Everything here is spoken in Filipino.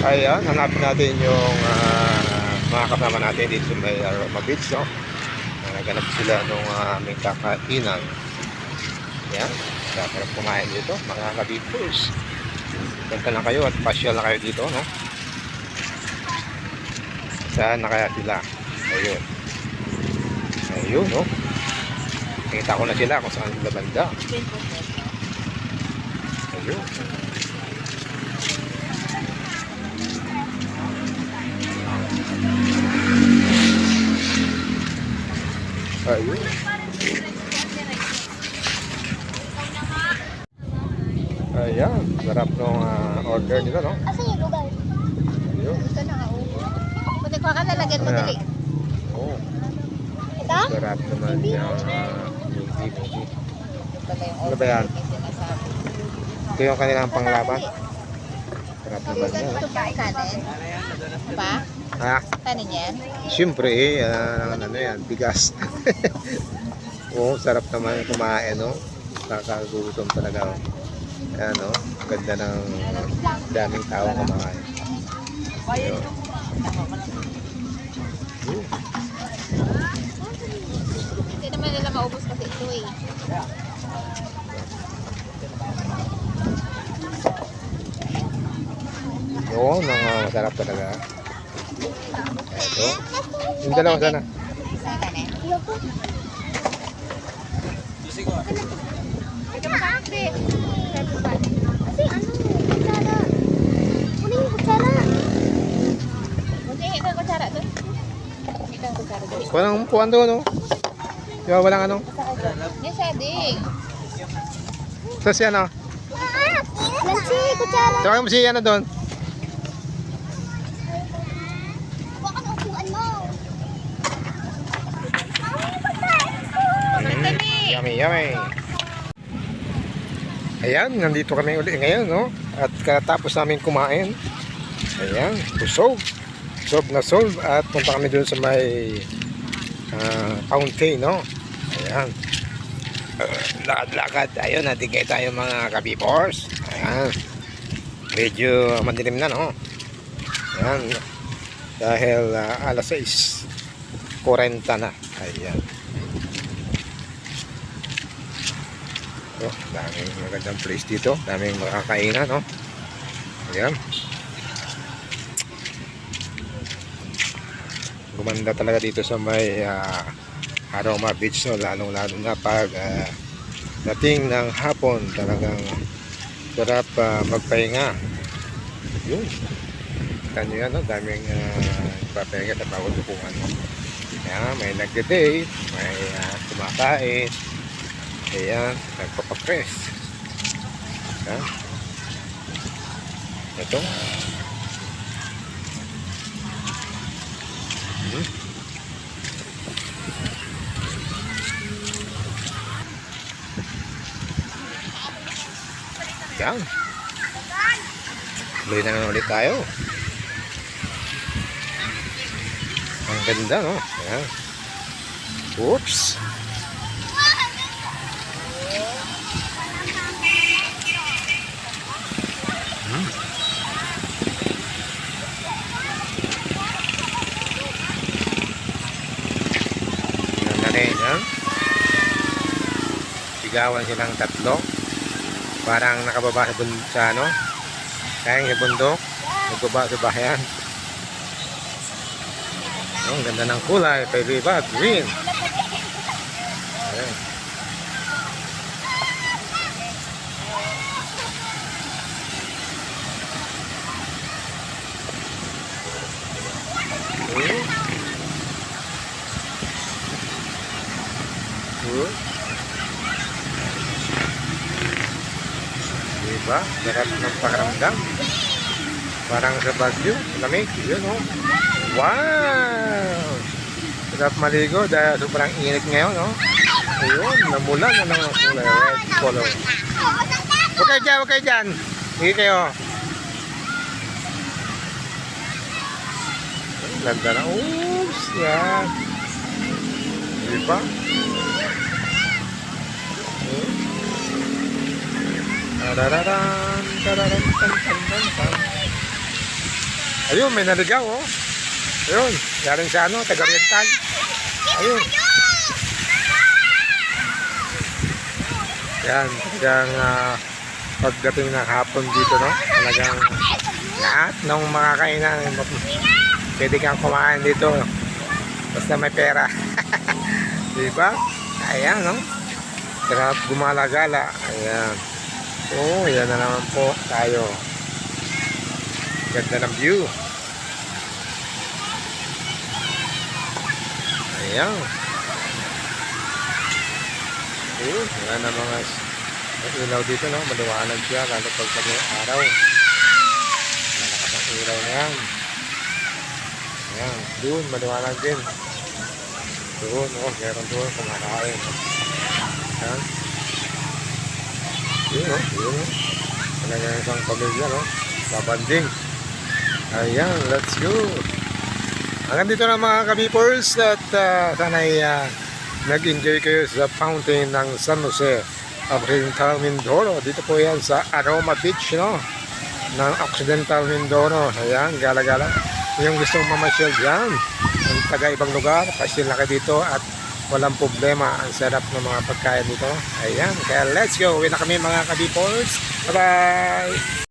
Ayan, hanapin natin yung mga kasama natin dito sa may Aroma Beach, no? Naganap sila nung aming kakainan. Ayan, sarap kumain dito, mga kabibers. Punta lang kayo at pasyal na kayo dito, no? Saan na kaya sila? Ayun. Ayun, no? Nakita ko na sila kung saan sila banda. Ayun. Ayun. Ayan, sarap nung order nila, no? Asa yung lugar? Ayun. Ito na ako. Pwede ko ka lalagyan mo dali. Oo. Ito? Sarap naman yung movie. Ano ba yan? Ito yung kanilang panglaban. Sarap naman yan. Ito pa kanin? Pa? Ah, Kanin yan? siyempre ano yan, bigas. Oo, sarap naman kumain, no? Kakagutom talaga, oh. Ayan, no? Ganda ng daming tao kumakain. Ayun. Hindi naman nila maubos kasi ito eh. Oo, masarap talaga. Ito. Yung dalawa sana. Sa kanin? Ito pa kasi. Kasi ano? Kutsara. Kunin yung kutsara. Hindi, ito ang kutsara doon. Ito ang kutsara doon. Walang upuan doon, no? Di ba walang ano? Yan siya, ding. So si ano? Lansi, kutsara. Tawagin mo si ano doon? Baka na upuan mo. Yummy, yummy. Ayan, nandito kami ulit ngayon, no? At katapos namin kumain. Ayan, busog. Busog na solve. At punta kami doon sa may fountain, no? Ayan. Lakad-lakad. Ayun, natigay tayo mga kabibors. Ayan. Medyo madilim na, no? Ayan. Dahil alas 6:40 na. Ayan. Oh, daming magandang place dito, daming makakainan, no? Ayan. Gumanda talaga dito sa may Aroma Beach, no? Lalong-lalo na pag dating ng hapon, talagang sarap magpahinga. Yun. Kita nyo yan, no? Daming papahinga sa bawat upuan, no? Ayan, may nagde-date, may kumakain. Ayan, nagpapapress. Ayan. Ito. Ayan. Tuloy na naman ulit tayo. Ang ganda, no? Ayan. Oops. Yan. Sigawan silang tatlo. Parang nakababa sa ano? Kaya yung bundok. Nagbaba sa bahayan. Ang ganda ng kulay. Pwede ba? Green. Ayan. Diba? Sarap ng pakiramdam. Parang sa Baguio, lamig. Yun, oh. Wow! Sarap maligo dahil sobrang init ngayon, oh. Ayun, namulan na ng kulay red color. Huwag kayo dyan, huwag kayo dyan. Hindi kayo. Ganda na. Oops! Yan. Diba? Tararan, tararan, tan, tan, tan, tan. Ayun, may naligaw, oh. Ayun, galing sa ano, taga-Oriental. Ayun. Yan, talagang pagdating ng hapon dito, no? Talagang lahat ng mga kainan, pwede kang kumain dito. Basta may pera. Diba? Ayan, no? Sarap gumala-gala. Ayan. Oo, yan na naman po tayo. Ganda ng view. Ayan. Ayun, yan na mga ilaw dito, no? Maliwanag siya, lalo pag may araw. Malakas ang ilaw na yan. Ayan, doon, maliwanag din. Doon, oh, meron doon, kumakain. Ayan. Yun, oh, yun. Talagang isang pamilya, no? Babanding. Ayan, let's go. Hanggang dito na mga kabipers at sana'y nag-enjoy kayo sa fountain ng San Jose Occidental Mindoro. Dito po yan sa Aroma Beach, no? Ng Occidental Mindoro. Ayan, gala-gala. Yung gustong mamasyal dyan, ang taga-ibang lugar, pasyal na kayo dito at walang problema. Ang sarap ng mga pagkain dito. Ayan, kaya let's go. Uwi na kami mga kabipers. Bye-bye!